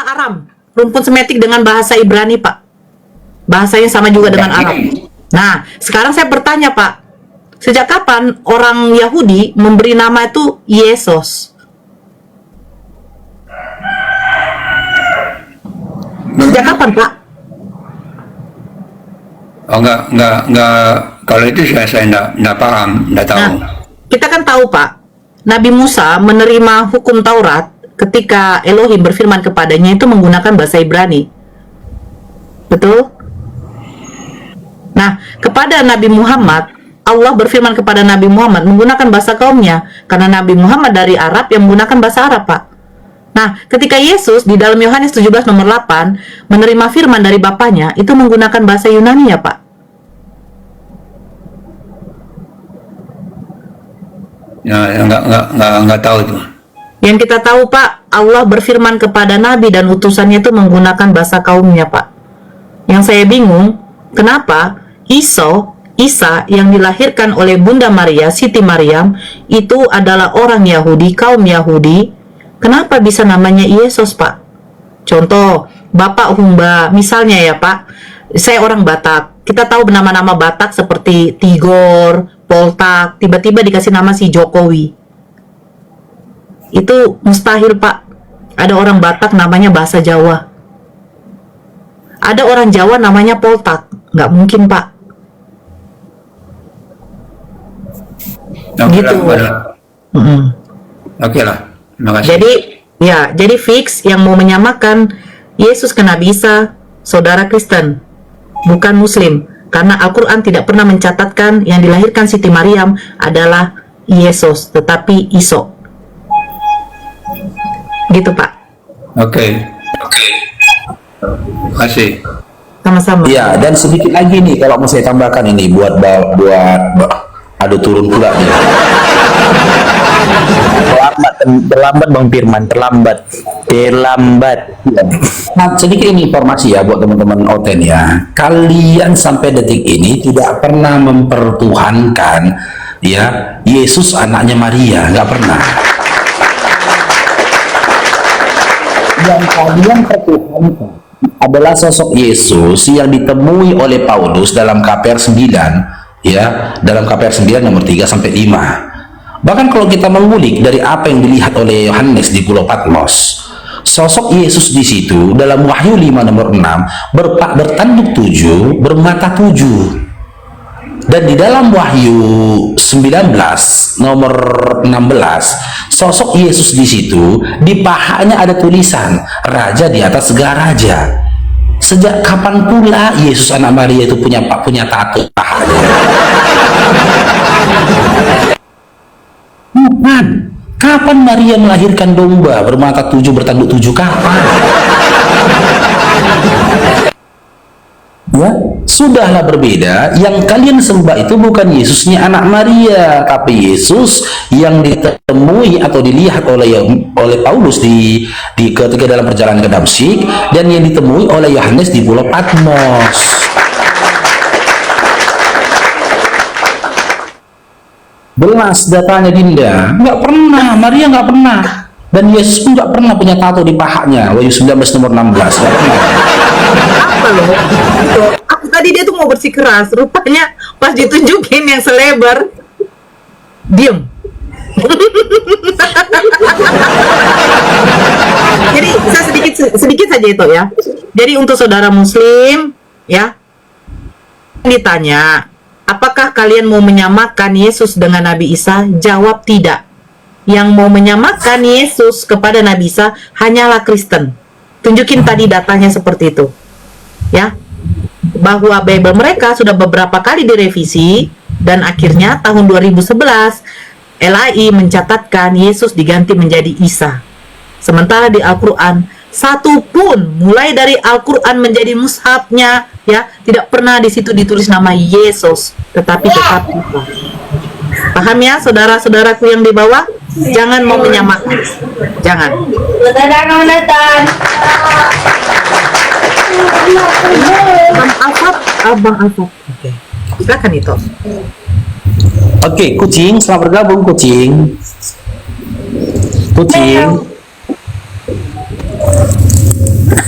Aram. Rumpun semetik dengan bahasa Ibrani, Pak. Bahasanya sama juga dengan Arab. Nah, sekarang saya bertanya, Pak. Sejak kapan orang Yahudi memberi nama itu Yesus? Sejak kapan, Pak? Oh, enggak. Kalau itu saya enggak paham, enggak tahu. Nah, kita kan tahu, Pak, Nabi Musa menerima hukum Taurat ketika Elohim berfirman kepadanya itu menggunakan bahasa Ibrani. Betul? Nah, kepada Nabi Muhammad, Allah berfirman kepada Nabi Muhammad menggunakan bahasa kaumnya, karena Nabi Muhammad dari Arab yang menggunakan bahasa Arab, Pak. Nah, ketika Yesus di dalam Yohanes 17 nomor 8 menerima firman dari Bapaknya, itu menggunakan bahasa Yunani ya, Pak? Ya, enggak tahu itu. Yang kita tahu, Pak, Allah berfirman kepada Nabi dan utusannya itu menggunakan bahasa kaumnya, Pak. Yang saya bingung, kenapa Isa yang dilahirkan oleh Bunda Maria, Siti Maryam, itu adalah orang Yahudi, kaum Yahudi. Kenapa bisa namanya Yesus, Pak? Contoh, Bapak Humba, misalnya ya, Pak. Saya orang Batak. Kita tahu nama-nama Batak seperti Tigor, Poltak, tiba-tiba dikasih nama si Jokowi. Itu mustahil, Pak. Ada orang Batak namanya bahasa Jawa. Ada orang Jawa namanya Poltak. Nggak mungkin, Pak. Oke Gitu. Oke lah. Terima kasih. Jadi fix yang mau menyamakan Yesus ke Nabi Isa, saudara Kristen, bukan Muslim. Karena Al-Quran tidak pernah mencatatkan yang dilahirkan Siti Maryam adalah Yesus, tetapi Iso. Gitu, Pak. Oke. Terima kasih. Sama-sama. Ya, dan sedikit lagi nih kalau mau saya tambahkan ini buat aduh turun pula nih. Terlambat Bang Firman, terlambat. Nah, sedikit ini informasi ya buat teman-teman Oten ya. Kalian sampai detik ini tidak pernah mempertuhankan ya Yesus anaknya Maria, nggak pernah. Yang kalian pertuhankan adalah sosok Yesus yang ditemui oleh Paulus dalam KPR 9 ya, dalam KPR 9 nomor 3 sampai 5. Bahkan kalau kita mengulik dari apa yang dilihat oleh Yohanes di Pulau Patmos, sosok Yesus di situ dalam Wahyu 5 nomor 6 bertanduk 7, bermata 7. Dan di dalam Wahyu 19 nomor 16, sosok Yesus di situ di pahanya ada tulisan Raja di atas segala raja. Sejak kapan pula Yesus anak Maria itu punya tato pahanya? Bukan. Kapan Maria melahirkan domba bermata 7 bertanduk 7? Kapan? Ya, sudahlah berbeda. Yang kalian sembah itu bukan Yesusnya anak Maria, tapi Yesus yang ditemui atau dilihat oleh Paulus ketika dalam perjalanan ke Damsyik, dan yang ditemui oleh Yohanes di Pulau Patmos. Jelas datanya Dinda, nggak pernah, Maria nggak pernah, dan Yesus pun nggak pernah punya tato di pahanya. Wahyu 19 nomor 16 nggak pernah. Apa loh? Itu. Aku tadi dia tuh mau bersikeras, rupanya pas ditunjukin yang selebar, diem. Jadi saya sedikit saja itu ya. Jadi untuk saudara Muslim ya, ditanya, apakah kalian mau menyamakan Yesus dengan Nabi Isa? Jawab tidak. Yang mau menyamakan Yesus kepada Nabi Isa hanyalah Kristen. Tunjukin tadi datanya seperti itu. Ya. Bahwa Bible mereka sudah beberapa kali direvisi dan akhirnya tahun 2011 LAI mencatatkan Yesus diganti menjadi Isa. Sementara di Al-Quran satu pun mulai dari Al-Quran menjadi mushafnya ya tidak pernah di situ ditulis nama Yesus, tetapi tetap Isa. Paham ya saudara-saudaraku yang di bawah? Jangan mau menyamakan, jangan. Abang Alfat. Oke. Silakan itu. Oke, kucing, selamat bergabung kucing. Kucing.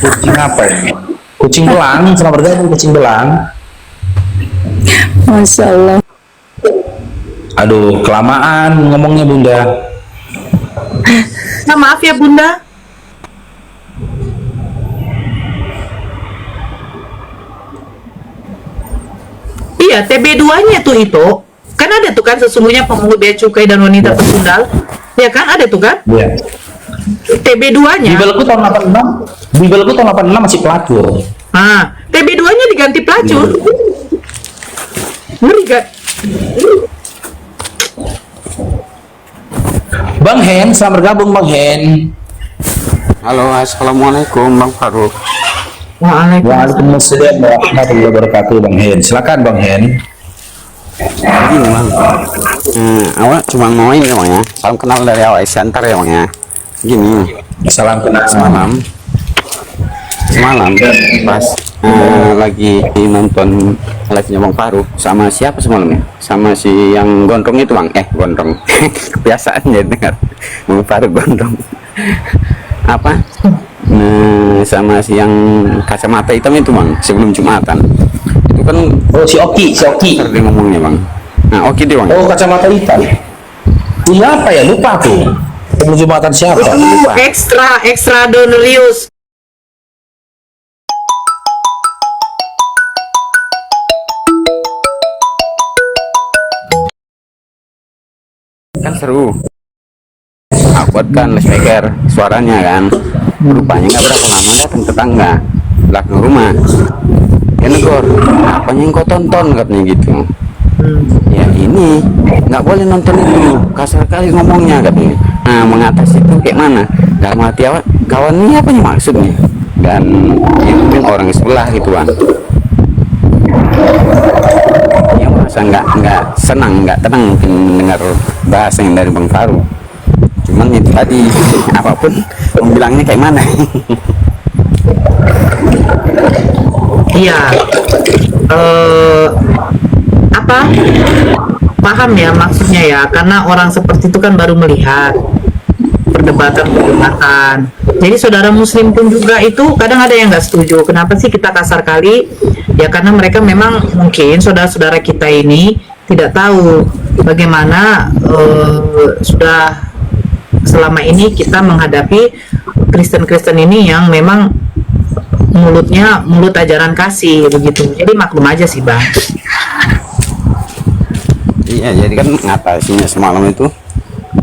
Kucing apa ini? Kucing belang, selamat bergabung kucing belang. Masya Allah. Aduh, kelamaan ngomongnya Bunda. Nah, maaf ya Bunda. Iya, TB2-nya tuh itu kan ada tuh kan sesungguhnya pemungut bea cukai dan wanita tertundal. Ya kan ada tuh kan? Iya. TB2-nya. Bibelku tahun 86. Bibelku tahun 86 masih pelacur. Ah, TB2-nya diganti pelacur. Ngeri gak? Bang Hen, selamat bergabung Bang Hen. Halo, assalamualaikum Bang Faruk. Waalaikumsalam. Waalaikumsalam warahmatullahi wabarakatuh Bang Hen. Silakan Bang Hen. Begini Bang, awak cuma mau ini Bang ya. Salam kenal dari awak Isyantar ya Bang ya. Gini, Salam kenal. semalam pas lagi nonton live-nya Bang Faruk sama siapa semalam ya? Sama si yang gondrong itu Bang. Gondrong. Kebiasaan ya dengar Bang Faruk gondrong. Apa? Nah, sama si yang kacamata hitam itu Bang, sebelum Jumatan. Itu kan Oh, si Oki. sering ngomongnya Bang. Nah, oke deh Bang. Oh, kacamata hitam. Ini apa ya? Lupa tuh. Jumatan siapa? Itu ekstra donorius. Kan seru. Aku kan speaker suaranya kan, rupanya nggak berapa lama datang tetangga belakang rumah, ya negor, apanya yang kau tonton katanya gitu. Ya ini nggak boleh nonton itu, kasar kali ngomongnya katanya. Nah, mengatasi itu kayak mana? Dalam hati awak, kawan ini apa nih maksudnya? Dan itu kan orang sebelah gitu kan. Ya merasa nggak senang, nggak tenang mungkin mendengar bahasa yang dari Bang Faru. Cuman itu tadi apapun bilangnya kayak mana. Iya. Apa? Paham ya maksudnya ya, karena orang seperti itu kan baru melihat perdebatan. Jadi saudara muslim pun juga itu kadang ada yang nggak setuju. Kenapa sih kita kasar kali? Ya karena mereka memang mungkin saudara-saudara kita ini tidak tahu bagaimana sudah selama ini kita menghadapi Kristen-Kristen ini yang memang mulutnya mulut ajaran kasih begitu. Jadi maklum aja sih Bang. Iya, jadi kan ngatasinya semalam itu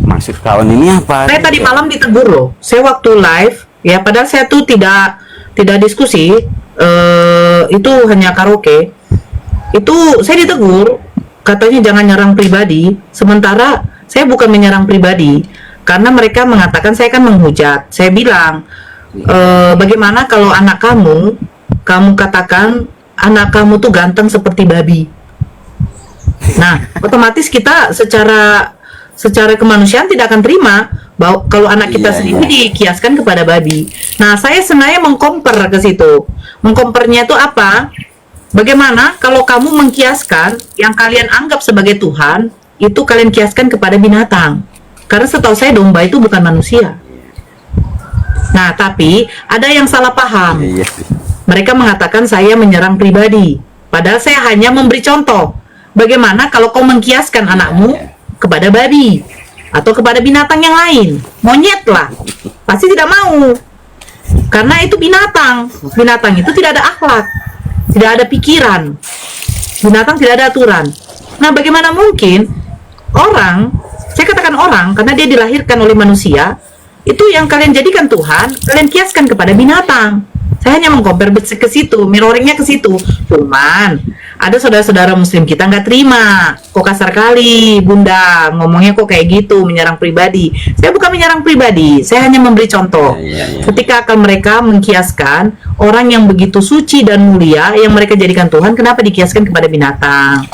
maksud kawan ini apa? Saya tadi malam ditegur loh. Saya waktu live ya, padahal saya tuh tidak diskusi, itu hanya karaoke. Itu saya ditegur, katanya jangan nyerang pribadi. Sementara saya bukan menyerang pribadi, karena mereka mengatakan saya kan menghujat. Saya bilang, bagaimana kalau anak kamu katakan anak kamu tuh ganteng seperti babi. Nah, otomatis kita secara kemanusiaan tidak akan terima bahwa kalau anak kita sendiri dikiaskan kepada babi. Nah, saya sebenarnya mengkomper ke situ. Mengkompernya itu apa? Bagaimana kalau kamu mengkiaskan yang kalian anggap sebagai Tuhan, itu kalian kiaskan kepada binatang? Karena setahu saya domba itu bukan manusia. Nah, tapi ada yang salah paham. Mereka mengatakan saya menyerang pribadi. Padahal saya hanya memberi contoh. Bagaimana kalau kau mengkiaskan anakmu kepada babi atau kepada binatang yang lain? Monyet lah. Pasti tidak mau. Karena itu binatang. Binatang itu tidak ada akhlak, tidak ada pikiran. Binatang tidak ada aturan. Nah, bagaimana mungkin orang, saya katakan orang karena dia dilahirkan oleh manusia, itu yang kalian jadikan Tuhan, kalian kiaskan kepada binatang. Saya hanya mengcompare ke situ, mirroringnya ke situ. Cuman ada saudara-saudara muslim kita nggak terima. Kok kasar kali Bunda, ngomongnya kok kayak gitu, menyerang pribadi. Saya bukan menyerang pribadi, saya hanya memberi contoh. Ketika akan mereka mengkiaskan orang yang begitu suci dan mulia, yang mereka jadikan Tuhan, kenapa dikiaskan kepada binatang?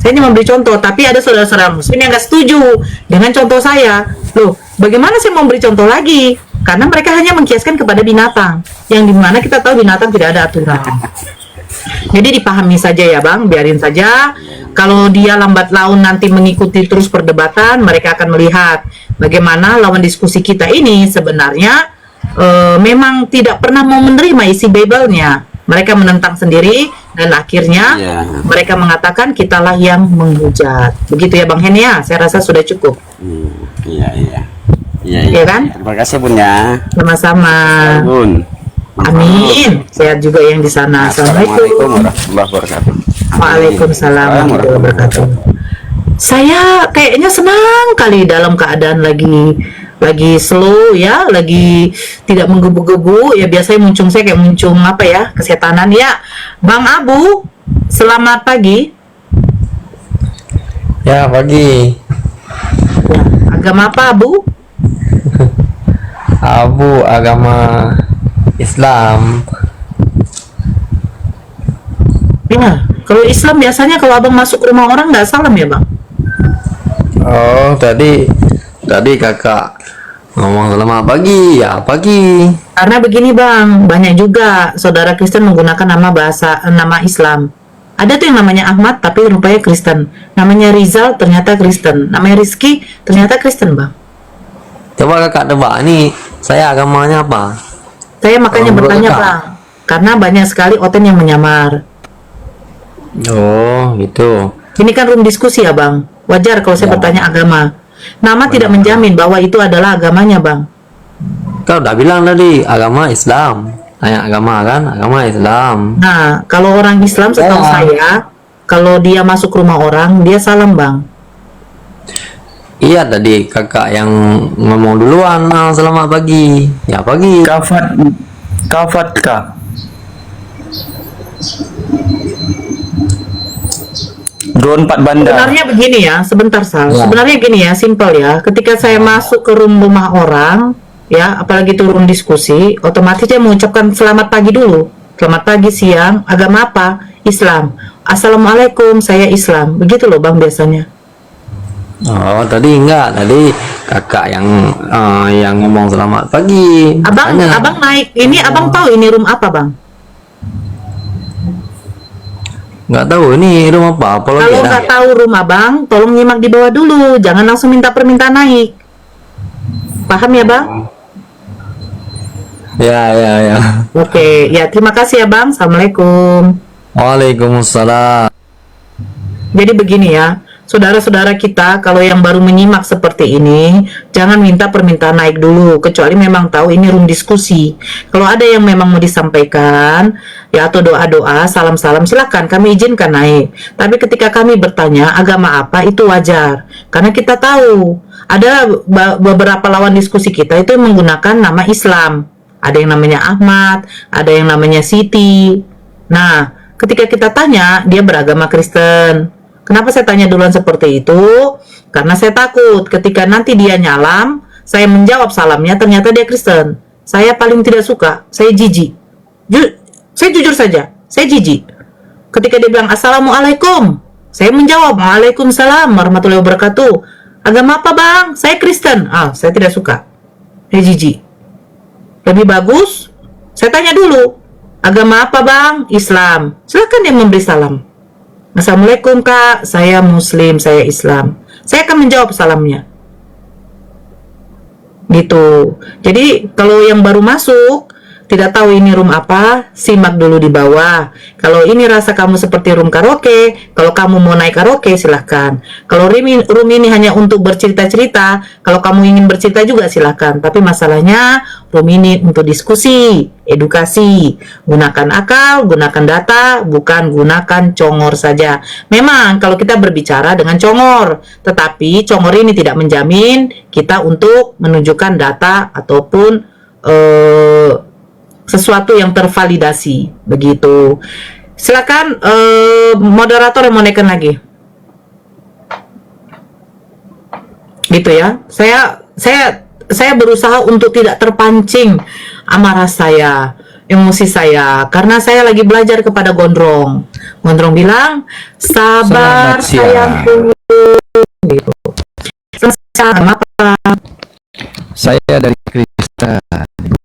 Saya hanya memberi contoh, tapi ada saudara-saudara muslim yang nggak setuju dengan contoh saya. Loh, bagaimana saya memberi contoh lagi? Karena mereka hanya mengkiaskan kepada binatang, yang dimana kita tahu binatang tidak ada aturan. Jadi dipahami saja ya Bang, biarin saja. Kalau dia lambat laun nanti mengikuti terus perdebatan, mereka akan melihat bagaimana lawan diskusi kita ini sebenarnya memang tidak pernah mau menerima isi Bible-nya. Mereka menentang sendiri dan akhirnya Iya. mereka mengatakan kitalah yang menghujat. Begitu ya Bang Hen ya, saya rasa sudah cukup. Iya, iya. Iya, Iya kan? Terima kasih Bun ya. Sama-sama. Bun. Amin. Sehat juga yang di sana. Assalamualaikum Assalamualaikum. warahmatullahi wabarakatuh. Waalaikumsalam warahmatullahi wabarakatuh. Saya kayaknya senang kali dalam keadaan lagi slow ya, lagi tidak menggebu-gebu ya. Biasanya muncung saya kayak muncung apa ya, kesetanan ya. Bang Abu, selamat pagi. Ya, pagi. Ya, agama apa Abu? Abu agama Islam. Ya, kalau Islam biasanya kalau abang masuk rumah orang nggak salam ya bang? Oh, tadi kakak ngomong selamat pagi. Ya, pagi. Karena begini bang, banyak juga saudara Kristen menggunakan nama Islam. Ada tuh yang namanya Ahmad tapi rupanya Kristen. Namanya Rizal ternyata Kristen. Namanya Rizky ternyata Kristen bang. Coba kakak tebak ini saya agamanya apa? Saya makanya Menurut bertanya kakak? bang, karena banyak sekali oten yang menyamar. Oh, gitu. Ini kan room diskusi ya bang. Wajar kalau saya bertanya agama. Nama tidak menjamin bahwa itu adalah agamanya bang. Kau udah bilang tadi agama Islam. Tanya agama kan? Agama Islam. Nah, kalau orang Islam setahu saya, kalau dia masuk rumah orang, dia salam bang. Iya, tadi kakak yang ngomong duluan. Selamat pagi. Ya, pagi. Kafat kak. Drone 4 bandar. Sebenarnya begini ya, sebentar Sal. Ya. Sebenarnya gini ya, simpel ya. Ketika saya masuk ke rumah orang, ya, apalagi turun diskusi, otomatis dia mengucapkan selamat pagi dulu. Selamat pagi, siang, agama apa? Islam. Assalamualaikum, saya Islam. Begitu loh bang biasanya. Oh, tadi enggak. Tadi kakak yang ngomong selamat pagi. Abang, Tanya. abang naik. Ini abang tahu ini room apa bang? Nggak tahu ini rumah apa. Apalagi Kalau ada. nggak tahu room abang, tolong nyimak di bawah dulu. Jangan langsung minta permintaan naik. Paham ya bang? Ya. Oke, ya terima kasih ya bang. Assalamualaikum. Waalaikumsalam. Jadi begini ya, saudara-saudara kita kalau yang baru menyimak seperti ini, jangan minta permintaan naik dulu, kecuali memang tahu ini room diskusi. Kalau ada yang memang mau disampaikan, ya atau doa-doa, salam-salam, silakan kami izinkan naik. Tapi ketika kami bertanya agama apa, itu wajar. Karena kita tahu, ada beberapa lawan diskusi kita itu yang menggunakan nama Islam. Ada yang namanya Ahmad, ada yang namanya Siti. Nah, ketika kita tanya, dia beragama Kristen. Kenapa saya tanya duluan seperti itu? Karena saya takut ketika nanti dia nyalam, saya menjawab salamnya, ternyata dia Kristen. Saya paling tidak suka, saya jijik. Saya jujur saja, saya jijik. Ketika dia bilang Assalamualaikum, saya menjawab Waalaikumsalam warahmatullahi wabarakatuh. Agama apa bang? Saya Kristen. Saya tidak suka. Saya jijik. Lebih bagus, saya tanya dulu, agama apa bang? Islam. Silakan dia memberi salam. Assalamualaikum kak, saya Muslim, saya Islam. Saya akan menjawab salamnya. Gitu. Jadi kalau yang baru masuk, tidak tahu ini room apa, simak dulu di bawah. Kalau ini rasa kamu seperti room karaoke, kalau kamu mau naik karaoke silahkan. Kalau room ini hanya untuk bercerita-cerita, kalau kamu ingin bercerita juga silahkan. Tapi masalahnya room ini untuk diskusi, edukasi. Gunakan akal, gunakan data, bukan gunakan congor saja. Memang kalau kita berbicara dengan congor, tetapi congor ini tidak menjamin kita untuk menunjukkan data ataupun sesuatu yang tervalidasi begitu. Silakan moderator yang mau naikkan lagi. Gitu ya. Saya berusaha untuk tidak terpancing amarah saya, emosi saya, karena saya lagi belajar kepada Gondrong. Gondrong bilang, sabar Selamat siang. sayangku. Gitu. Selamat apa? Saya dari Kristen.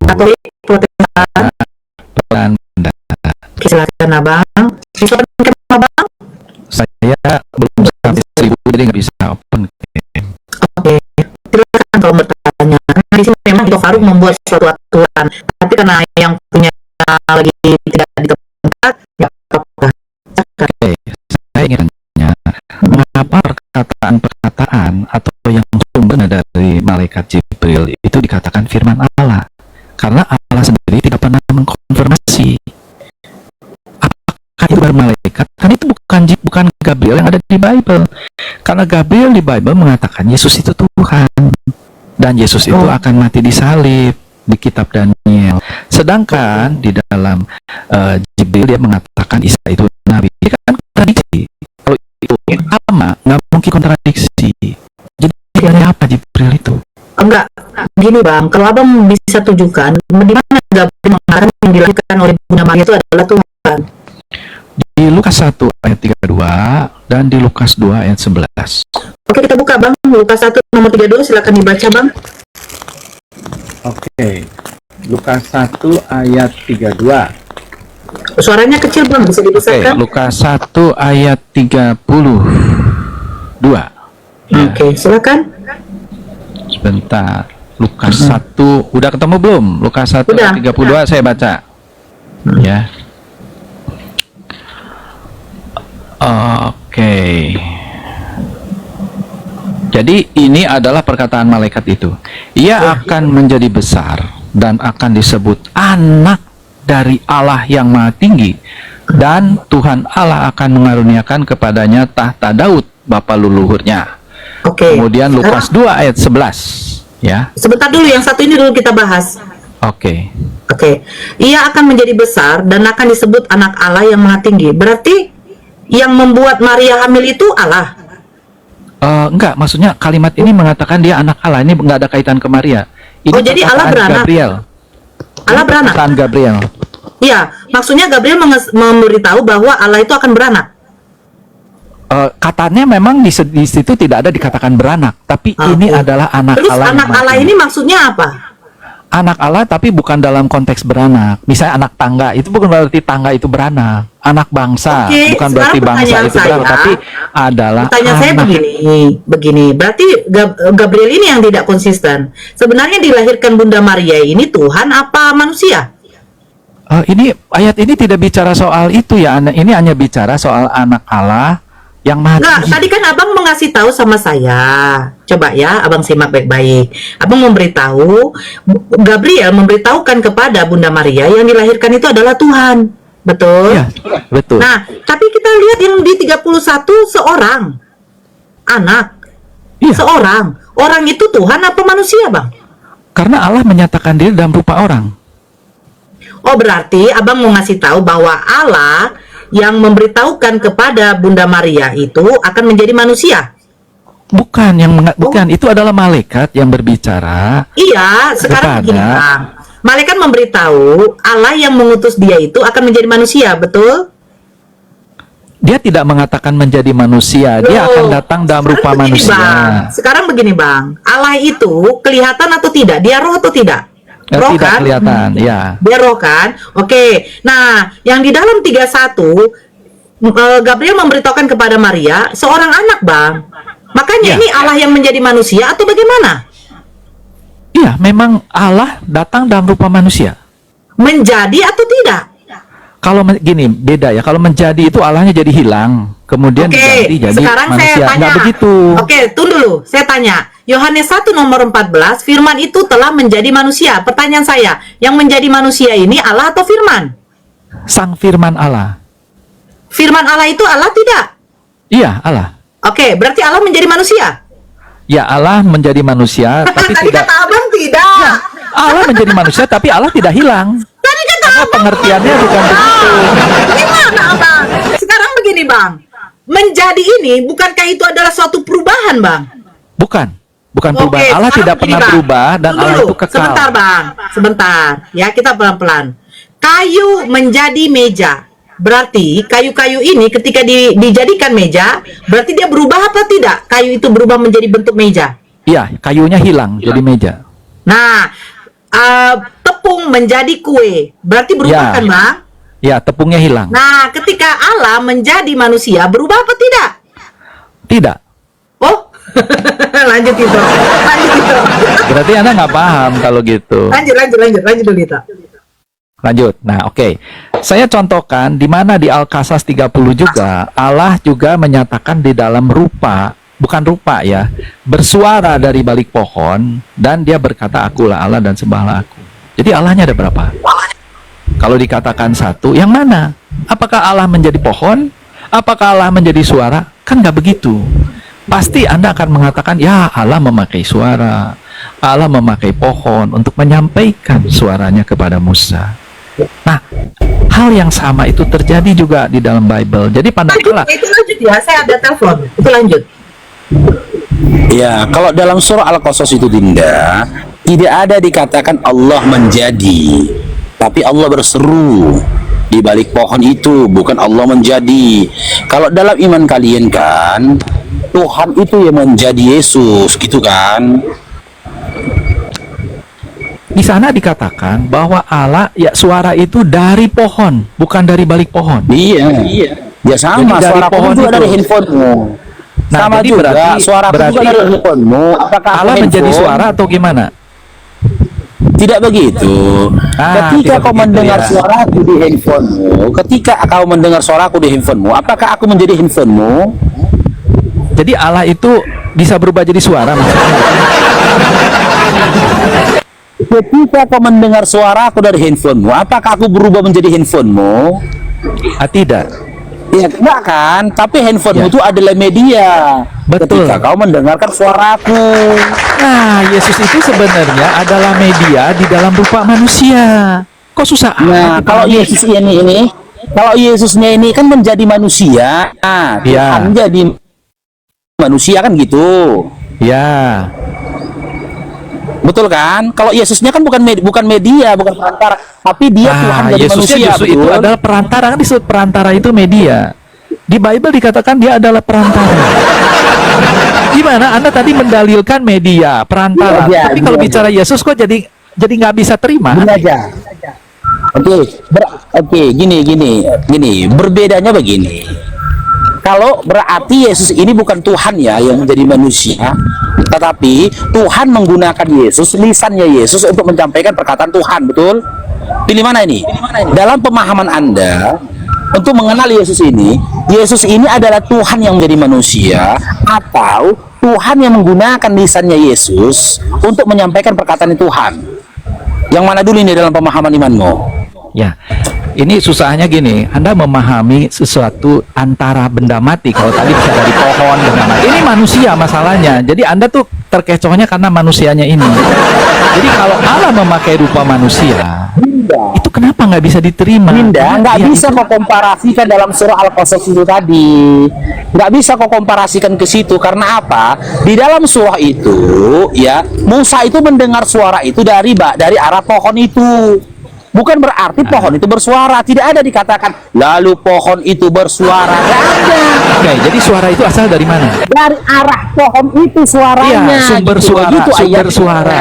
Katolik, Protestan. Belanda. Silakan abang. Silakan abang. Saya belum sampai 1000 jadi nggak bisa open. Oke, silakan kalau bertanya. Karena di sini memang Dr. Faruk membuat suatu aturan Tapi karena yang punya lagi tidak di tempat, ya apa-apa. Oke, saya ingin tanya, mengapa perkataan-perkataan atau yang sumbernya dari malaikat Jibril itu dikatakan firman Allah? Karena Allah sendiri tidak pernah mengkonfirmasi apakah itu dari malaikat. Kan itu bukan Gabriel yang ada di Bible. Karena Gabriel di Bible mengatakan Yesus itu Tuhan dan Yesus itu akan mati disalib di kitab Daniel. Sedangkan di dalam Jibril dia mengatakan Isa itu nabi. Ini kan kontradiksi. Kalau itu sama, nggak mungkin kontradiksi. Jadi ada apa Jibril itu? Enggak, gini Bang, kalau Abang bisa tunjukkan di mana Gabriel mengatakan yang dilahirkan oleh Bunda Maria itu adalah Tuhan. Di Lukas 1 ayat 32 dan di Lukas 2 ayat 11. Oke, kita buka Bang, Lukas 1 nomor 32, silakan dibaca Bang. Oke, Lukas 1 ayat 32. Suaranya kecil Bang, bisa Oke, dibesarkan? Lukas 1 ayat 32. Oke, silakan. Sebentar. Lukas 1 udah ketemu belum? Lukas 1 Udah. ayat 32 saya baca. Ya. Oke. Jadi ini adalah perkataan malaikat itu. Ia akan menjadi besar dan akan disebut anak dari Allah yang Maha Tinggi, dan Tuhan Allah akan mengaruniakan kepadanya tahta Daud bapa leluhurnya. Oke. Kemudian Lukas 2 ayat 11, ya. Sebentar dulu, yang satu ini dulu kita bahas. Oke. Oke. Ia akan menjadi besar dan akan disebut anak Allah yang Maha Tinggi. Berarti yang membuat Maria hamil itu Allah. Enggak, maksudnya kalimat ini mengatakan dia anak Allah. Ini enggak ada kaitan ke Maria. Ini Oh, jadi Allah perkataan beranak. Gabriel. Allah beranak. Perkataan Gabriel. Iya, maksudnya Gabriel memberitahu bahwa Allah itu akan beranak. Katanya memang di situ tidak ada dikatakan beranak, tapi ini adalah anak Terus Allah. anak Allah ini maksudnya apa? Anak Allah tapi bukan dalam konteks beranak. Misalnya anak tangga itu bukan berarti tangga itu beranak. Anak bangsa Oke, bukan sekarang berarti bangsa pertanyaan itu beranak, saya- tapi adalah Pertanyaan saya anak. begini. Berarti Gabriel ini yang tidak konsisten. Sebenarnya dilahirkan Bunda Maria ini Tuhan apa manusia? Ini ayat ini tidak bicara soal itu ya. Ini hanya bicara soal anak Allah yang Maha Enggak, Tinggi. tadi kan Abang mengasih tahu sama saya. Coba ya, Abang simak baik-baik. Abang memberitahu, Gabriel memberitahukan kepada Bunda Maria yang dilahirkan itu adalah Tuhan. Betul? Iya, betul. Nah, tapi kita lihat yang di 31 seorang anak. Iya. Seorang. Orang itu Tuhan apa manusia, Bang? Karena Allah menyatakan diri dalam rupa orang. Oh, berarti Abang mau ngasih tahu bahwa Allah yang memberitahukan kepada Bunda Maria itu akan menjadi manusia. Bukan bukan, itu adalah malaikat yang berbicara. Iya, sekarang begini, Kepada- Bang. Malaikat memberitahu Allah yang mengutus dia itu akan menjadi manusia, betul? Dia tidak mengatakan menjadi manusia, dia Loh, akan datang dalam rupa sekarang begini, manusia. Bang. Sekarang begini, Bang. Allah itu kelihatan atau tidak? Dia roh atau tidak? Roh Tidak kan? kelihatan, ya. Dia roh kan? Oke. Nah, yang di dalam 31 Gabriel memberitahukan kepada Maria seorang anak, Bang. Makanya Ya. ini Allah yang menjadi manusia atau bagaimana? Iya, memang Allah datang dalam rupa manusia. Menjadi atau tidak? Kalau gini, beda ya. Kalau menjadi itu Allahnya jadi hilang, kemudian Oke, diganti jadi sekarang manusia. saya tanya. Nggak begitu. Oke, tunggu dulu. Saya tanya. Yohanes 1 nomor 14, firman itu telah menjadi manusia. Pertanyaan saya, yang menjadi manusia ini Allah atau firman? Sang firman Allah. Firman Allah itu Allah tidak? Iya, Allah. Oke, berarti Allah menjadi manusia. Ya, Allah menjadi manusia, tapi Tadi tidak. kata Abang tidak. Allah menjadi manusia, tapi Allah tidak hilang. Tadi kata Karena Abang. pengertiannya bukan begitu. Gimana, Abang? Sekarang begini, Bang. Menjadi ini, bukankah itu adalah suatu perubahan, Bang? Bukan perubahan. Oke, Allah sekarang tidak begini, pernah Bang. berubah dan Tunggu Allah dulu. itu kekal. Sebentar, Bang. Sebentar. Ya, kita pelan-pelan. Kayu menjadi meja. Berarti kayu-kayu ini ketika dijadikan meja, berarti dia berubah apa tidak? Kayu itu berubah menjadi bentuk meja. Iya, kayunya hilang jadi meja. Nah, tepung menjadi kue. Berarti berubah Ya. kan, Bang? Ya, tepungnya hilang. Nah, ketika Allah menjadi manusia, berubah apa tidak? Tidak. Oh, Lanjut itu. Lanjut itu. Berarti Anda nggak paham kalau gitu. Lanjut dulu Dita. Lanjut. Nah, oke. Saya contohkan di mana di Al-Qasas 30 juga Allah juga menyatakan di dalam rupa, bukan rupa ya, bersuara dari balik pohon dan dia berkata, akulah Allah dan sembahlah aku. Jadi Allahnya ada berapa? Kalau dikatakan satu, yang mana? Apakah Allah menjadi pohon? Apakah Allah menjadi suara? Kan nggak begitu. Pasti Anda akan mengatakan, ya Allah memakai suara, Allah memakai pohon untuk menyampaikan suaranya kepada Musa. Nah, hal yang sama itu terjadi juga di dalam Bible. Jadi pandanglah. Itu lanjut ya, saya ada telepon. Itu lanjut. Ya, kalau dalam surah Al-Qasas itu Dinda, tidak ada dikatakan Allah menjadi, tapi Allah berseru di balik pohon itu, bukan Allah menjadi. Kalau dalam iman kalian kan, Tuhan itu yang menjadi Yesus, gitu kan? Di sana dikatakan bahwa Allah, ya suara itu dari pohon, bukan dari balik pohon. Iya. Ya sama, Jadi dari suara pohon pohon juga itu. dari handphonemu. Nah, Sama jadi juga, suara juga berarti dari handphonemu. Apakah Allah menjadi handphone? suara atau gimana? Tidak begitu. Ketika tidak kau begitu, mendengar ya. suaraku di handphonemu, ketika kau mendengar suaraku di handphonemu, apakah aku menjadi handphonemu? Jadi Allah itu bisa berubah jadi suara maksudnya. Ketika kau mendengar suaraku dari handphonemu, apakah aku berubah menjadi handphonemu? Tidak. Ya enggak kan, tapi handphonemu Ya. itu adalah media. Betul. Ketika kau mendengarkan suaraku. Nah, Yesus itu sebenarnya adalah media di dalam rupa manusia. Kok susah Nah, amat kalau dipahami? Yesus ini, kalau Yesusnya ini kan menjadi manusia. Nah, Ya. Tuhan menjadi manusia kan gitu. Ya, Betul kan? Kalau Yesusnya kan bukan media, bukan perantara, tapi dia Tuhan nah, dari Yesusnya manusia, justru itu betul? adalah perantara. Kan disebut perantara itu media. Di Bible dikatakan dia adalah perantara. Gimana? Anda tadi mendalilkan media, perantara. Iya, Tapi kalau iya, bicara Yesus kok jadi nggak bisa terima? Gini aja. Oke, gini. Berbedanya begini. Kalau berarti Yesus ini bukan Tuhan ya yang menjadi manusia, tetapi Tuhan menggunakan Yesus, lisannya Yesus untuk menyampaikan perkataan Tuhan, betul? Pilih mana ini? Dalam pemahaman Anda, untuk mengenal Yesus ini adalah Tuhan yang menjadi manusia, atau Tuhan yang menggunakan lisannya Yesus untuk menyampaikan perkataan Tuhan? Yang mana dulu ini dalam pemahaman imanmu? Ya, ini susahnya gini, Anda memahami sesuatu antara benda mati. Kalau tadi bisa dari pohon, benda mati. Ini manusia masalahnya. Jadi Anda tuh terkecohnya karena manusianya ini. Jadi kalau Allah memakai rupa manusia, itu kenapa nggak bisa diterima? Dinda, nggak Dia bisa itu- kau komparasikan dalam surah Al-Qasas itu tadi. Nggak bisa kau komparasikan ke situ. Karena apa? Di dalam surah itu, ya, Musa itu mendengar suara itu dari arah pohon itu. Bukan berarti pohon itu bersuara. Tidak ada dikatakan, lalu pohon itu bersuara. Nggak ada. Oke, jadi suara itu asal dari mana? Dari arah pohon itu suaranya. Iya, sumber gitu. suara, Begitu sumber ayatnya. suara.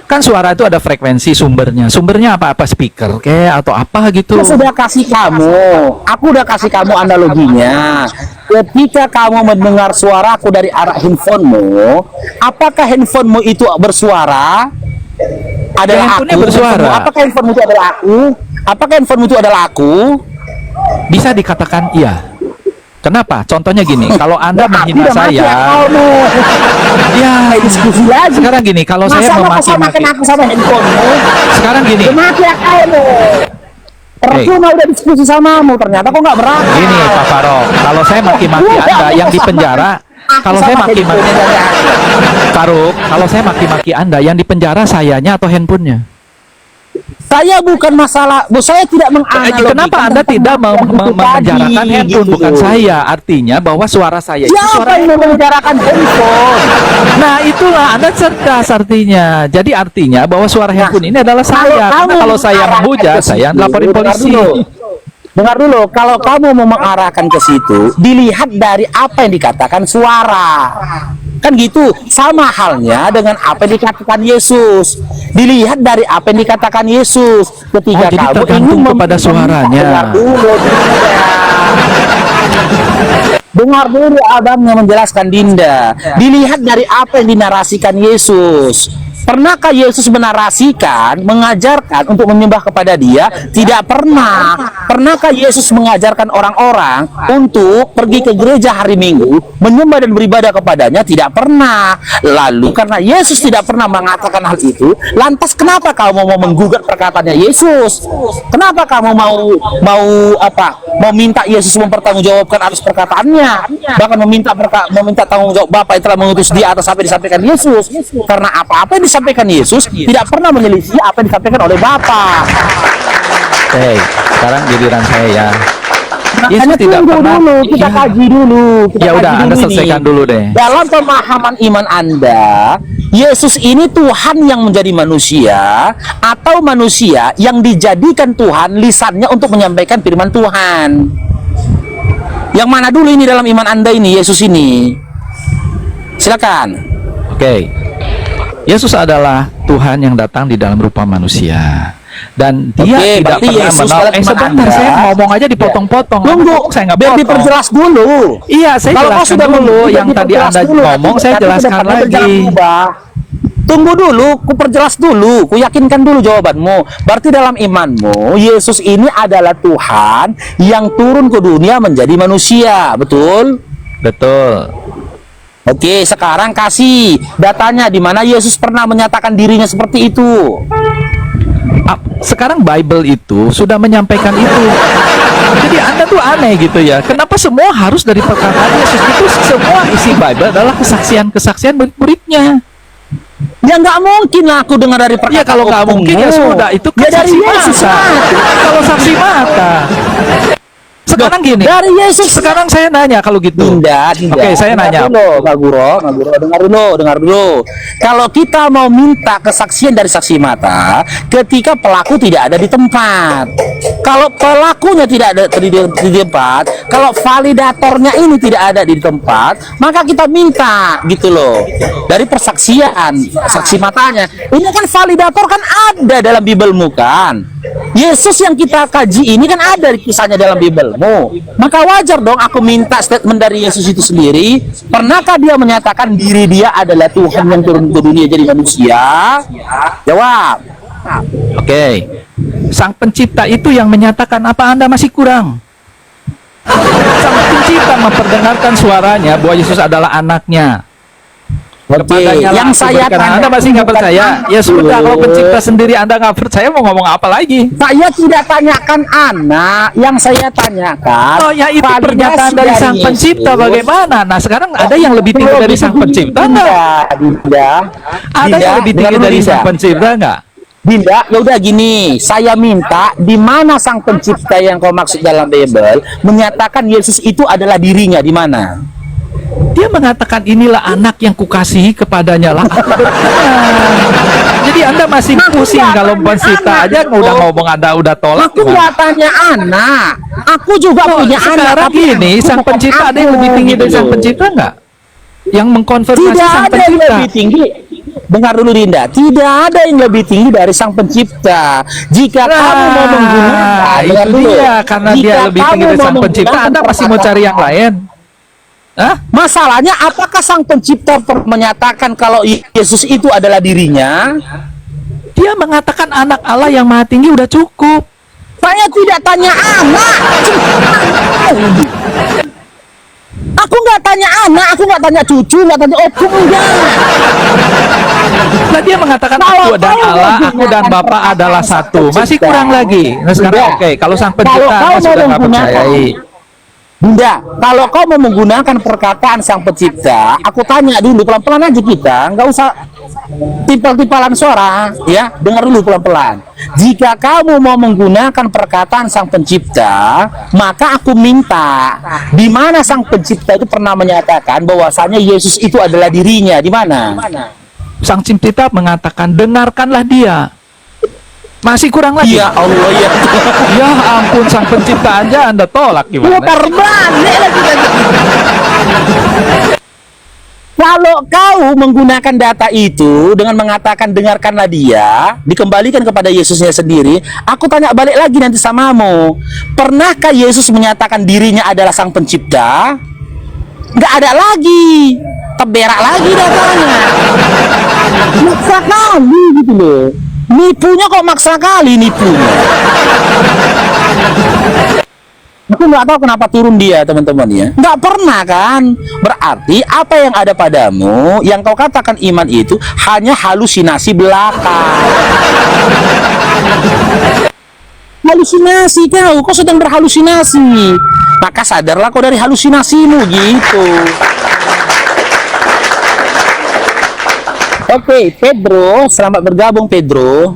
Kan suara itu ada frekuensi sumbernya. Sumbernya apa speaker kayak atau apa gitu. Aku sudah kasih kamu. Aku udah kasih kamu analoginya. Ketika kamu mendengar suaraku dari arah handphonemu, apakah handphonemu itu bersuara? Adalah handphonenya aku. bersuara. Apakah handphonemu itu adalah aku? Apakah handphonemu itu adalah aku? Bisa dikatakan iya. Kenapa? Contohnya gini, kalau Anda menghina Tidak mati saya, akalmu. ya Diskusi lagi. sekarang gini, kalau saya Masa kau memaki-maki, samakan aku sama handphonemu? sekarang gini, Tidak mati akalmu. Percuma udah diskusi samamu, ternyata kok nggak berani. gini Pak Farok, kalau saya maki-maki Anda yang di penjara, kalau saya maki-maki Faruk, kalau saya maki-maki Anda yang di penjara sayanya atau handphonenya? Saya bukan masalah, saya tidak menganalogikan. Kenapa Anda tidak memenjarakan handphone? Bukan saya. Artinya bahwa suara saya itu Siapa suara yang memenjarakan handphone? Nah itulah Anda cerdas artinya. Jadi artinya bahwa suara handphone ini adalah saya. Karena kalau saya menghujat, saya laporin polisi. Dengar dulu, kalau kamu mau mengarahkan ke situ, dilihat dari apa yang dikatakan suara. Kan gitu, sama halnya dengan apa yang dikatakan Yesus. Dilihat dari apa yang dikatakan Yesus. Ketika Oh, jadi kamu tergantung ingin kepada suaranya. Dengar dulu, Dengar dulu abang yang menjelaskan Dinda. Dilihat dari apa yang dinarasikan Yesus. Pernahkah Yesus menarasikan, mengajarkan untuk menyembah kepada Dia? Tidak pernah. Pernahkah Yesus mengajarkan orang-orang untuk pergi ke gereja hari Minggu, menyembah dan beribadah kepadanya? Tidak pernah. Lalu karena Yesus tidak pernah mengatakan hal itu, lantas kenapa kamu mau menggugat perkataannya Yesus? Kenapa kamu mau minta Yesus mempertanggungjawabkan atas perkataannya? Bahkan meminta tanggung jawab Bapa yang telah mengutus Dia atas apa yang disampaikan Yesus? Karena apa-apa yang disampaikan Yesus tidak pernah menyelisih apa yang disampaikan oleh Bapa. Oke, sekarang giliran saya ya. Yesus Makanya tidak tunggu pernah. dulu, kita Iya. kaji dulu. Ya udah, Anda ini. selesaikan dulu deh. Dalam pemahaman iman Anda, Yesus ini Tuhan yang menjadi manusia atau manusia yang dijadikan Tuhan lisannya untuk menyampaikan firman Tuhan? Yang mana dulu ini dalam iman Anda ini, Yesus ini? Silakan. Oke. Yesus adalah Tuhan yang datang di dalam rupa manusia. Dan dia Oke, tidak berarti pernah Yesus menolak. dalam iman Sebentar, Anda. saya ngomong aja dipotong-potong. Tunggu, Saya nggak biar potong. diperjelas dulu. Iya, saya Kalau kau jelaskan sudah dulu. mengerti, Yang tadi diperjelas Anda dulu. ngomong, saya Nanti jelaskan kedepannya lagi. berjalan berubah. Tunggu dulu, ku perjelas dulu, ku yakinkan dulu jawabanmu. Berarti dalam imanmu, Yesus ini adalah Tuhan yang turun ke dunia menjadi manusia, betul? Betul. Oke, sekarang kasih datanya di mana Yesus pernah menyatakan dirinya seperti itu. Sekarang Bible itu sudah menyampaikan itu. Jadi Anda tuh aneh gitu ya. Kenapa semua harus dari perkataan Yesus itu? Semua isi Bible adalah kesaksian-kesaksian murid-muridnya. Ya nggak mungkin lah aku dengar dari perkataan Ya kalau nggak opungmu. mungkin ya sudah, itu kan Ya dari saksi Yesus mata. mati. Kalau saksi mata. Sekarang gini. Dari Yesus. Sekarang saya nanya kalau gitu. Dinda. Oke, saya nanya. Dulu, Kak Guru, dengar dulu. Kalau kita mau minta kesaksian dari saksi mata, ketika pelaku tidak ada di tempat. Kalau pelakunya tidak ada di tempat, kalau validatornya ini tidak ada di tempat, maka kita minta gitu loh. Dari persaksian saksi matanya. Ini kan validator kan ada dalam Bibelmu kan. Yesus yang kita kaji ini kan ada kisahnya dalam Bibelmu. Maka wajar dong aku minta statement dari Yesus itu sendiri. Pernahkah dia menyatakan diri dia adalah Tuhan yang turun ke dunia jadi manusia? Jawab. Oke. Sang pencipta itu yang menyatakan apa Anda masih kurang? Sang pencipta memperdengarkan suaranya bahwa Yesus adalah anaknya. Kepadanya yang lah aku saya berikan. tanya, Anda masih nggak percaya? Ya sudah, kalau pencipta sendiri Anda nggak percaya, mau ngomong apa lagi? Saya tidak tanyakan anak, yang saya tanyakan. Oh ya, itu validasi pernyataan dari sang Yesus. pencipta bagaimana? Nah sekarang ada yang lebih tinggi dari sang pencipta nggak? Dinda, Ada yang lebih tinggi dari sang pencipta nggak? Dinda, ya udah gini, saya minta di mana sang pencipta yang kau maksud dalam Bible menyatakan Yesus itu adalah dirinya, di mana? Dia mengatakan inilah anak yang kukasihi kepadanya lah. Aku berkenan. Jadi Anda masih pusing kalau pencipta aja udah ngomong Anda udah tolak. Aku nggak tanya anak, aku juga punya anak. Sekarang tapi gini, aku sang bukan pencipta ada yang aku, lebih tinggi dari gitu sang loh. pencipta nggak? Yang mengkonfirmasi Tidak sang ada yang pencipta. lebih tinggi. Dengar dulu Dinda, tidak ada yang lebih tinggi dari sang pencipta. Jika kamu mau menggunakan, dengar itu dulu. dia karena Jika dia lebih tinggi kamu dari mau sang pencipta, menggunakan Anda masih mau cari yang lain? Hah? Masalahnya apakah sang pencipta menyatakan kalau Yesus itu adalah dirinya? Dia mengatakan anak Allah yang maha tinggi udah cukup. Saya tidak tanya anak. Aku nggak tanya anak, aku nggak tanya cucu, nggak tanya opung, enggak. Nah dia mengatakan Kalau aku dan kau Allah, aku dan menggunakan Bapa perkataan adalah sang satu. Masih pencipta. kurang lagi. Nah sekarang Tidak. oke, kalau sang Kalau pencipta kau Anda mau sudah nggak menggunakan- percayai. Bunda, kalau kau mau menggunakan perkataan sang pencipta, aku tanya dulu pelan-pelan aja kita, nggak usah timpal-timpalan suara, ya, dengar dulu pelan-pelan. Jika kamu mau menggunakan perkataan sang pencipta, maka aku minta, di mana sang pencipta itu pernah menyatakan bahwasanya Yesus itu adalah dirinya, di mana? Sang pencipta mengatakan dengarkanlah dia. Masih kurang lagi. Ya Allah ya. Ya ampun, sang pencipta aja Anda tolak gimana? Putar balik lagi tadi. Kalau kau menggunakan data itu dengan mengatakan dengarkanlah dia, dikembalikan kepada Yesusnya sendiri, aku tanya balik lagi nanti samamu. Pernahkah Yesus menyatakan dirinya adalah sang pencipta? nggak ada lagi, teberak lagi datanya. Maksa kali gitu loh. Nipunya kok maksa kali nipunya. Aku nggak tahu kenapa turun dia, teman-teman ya. Nggak pernah kan? Berarti apa yang ada padamu, yang kau katakan iman itu hanya halusinasi belaka. Halusinasi kau sedang berhalusinasi. Maka sadarlah kau dari halusinasimu gitu. Oke, Pedro, selamat bergabung Pedro.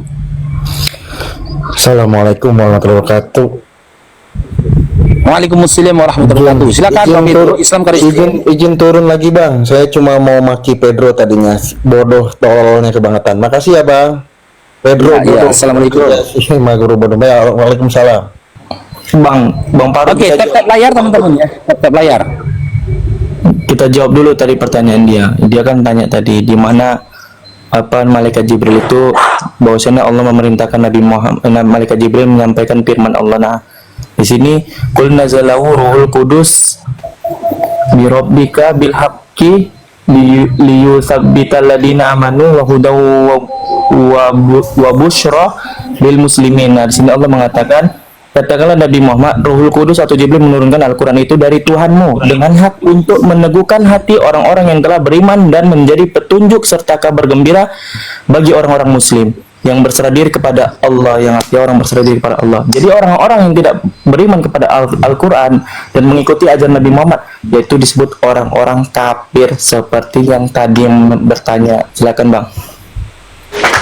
Assalamualaikum warahmatullahi wabarakatuh. Waalaikumsalam warahmatullahi wabarakatuh. Silakan Bang Pedro, Islam Karisma. Izin turun lagi Bang. Saya cuma mau maki Pedro tadinya. Bodoh tololnya kebangetan. Makasih ya Bang. Pedro, Ya, assalamualaikum. Ma guru bodoh. Ya, waalaikumsalam. Bang Paru. Oke, tap layar teman-teman ya. Tap layar. Kita jawab dulu tadi pertanyaan dia. Dia kan tanya tadi di mana malaikat Jibril itu, bahwasanya Allah memerintahkan Nabi Muhammad, malaikat Jibril menyampaikan firman Allah. Nah, di sini qul nazalahu ruhul qudus bi rabbika bil haqqi liyuthabbital ladina amanu wa hudaw wa busyra lil muslimin. Nah, di sini Allah mengatakan, katakanlah Nabi Muhammad, Ruhul Kudus atau Jibril menurunkan Al-Quran itu dari Tuhanmu dengan hak untuk meneguhkan hati orang-orang yang telah beriman dan menjadi petunjuk serta kabar gembira bagi orang-orang muslim yang berserah diri kepada Allah, yang artinya orang berserah diri kepada Allah. Jadi orang-orang yang tidak beriman kepada Al-Quran dan mengikuti ajaran Nabi Muhammad, yaitu disebut orang-orang kafir, seperti yang tadi bertanya. Silakan Bang.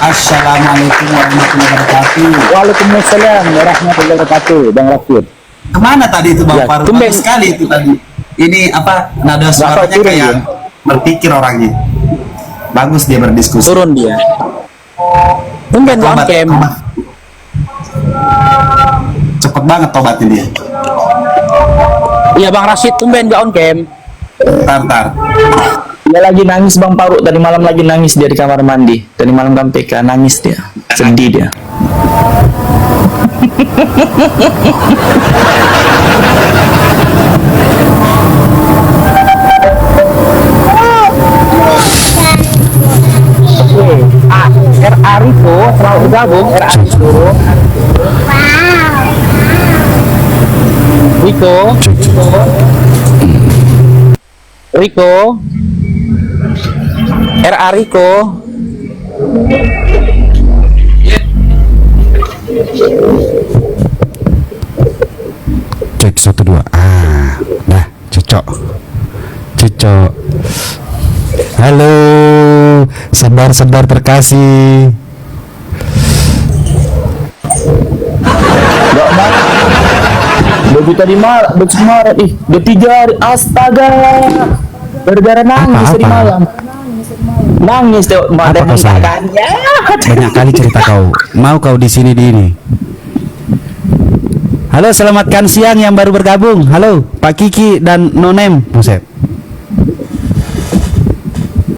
Assalamualaikum warahmatullahi wabarakatuh. Waalaikumsalam warahmatullahi wabarakatuh. Bang Rafid. Kemana tadi itu Bang Ya, Faru? tumben. Bagus sekali itu tadi. Ini apa, nada suaranya turun kayak dia. berpikir orangnya. Bagus dia berdiskusi. Turun dia. Tumben Bang Tobat, Kem. tobat. Cepet banget tobatnya dia. Iya Bang Rashid, tumben gak on cam. Tar. Dia lagi nangis Bang Paru, tadi malam lagi nangis dia di kamar mandi. Tadi malam kan PK nangis dia, sedih dia. RA Riko selalu bergabung. RA Riko RA Riko. Cek 1 2. Nah, cocok. Halo, saudara terkasih. Gak bang, begitu tadi Maret, udah 3 hari, astaga. Gara-gara nangis tadi malam. Nangis tuh, Apa kau salah? Banyak kali cerita kau. Mau kau di sini di ini. Halo, selamatkan siang yang baru bergabung. Halo, Pak Kiki dan Nonem. Buset.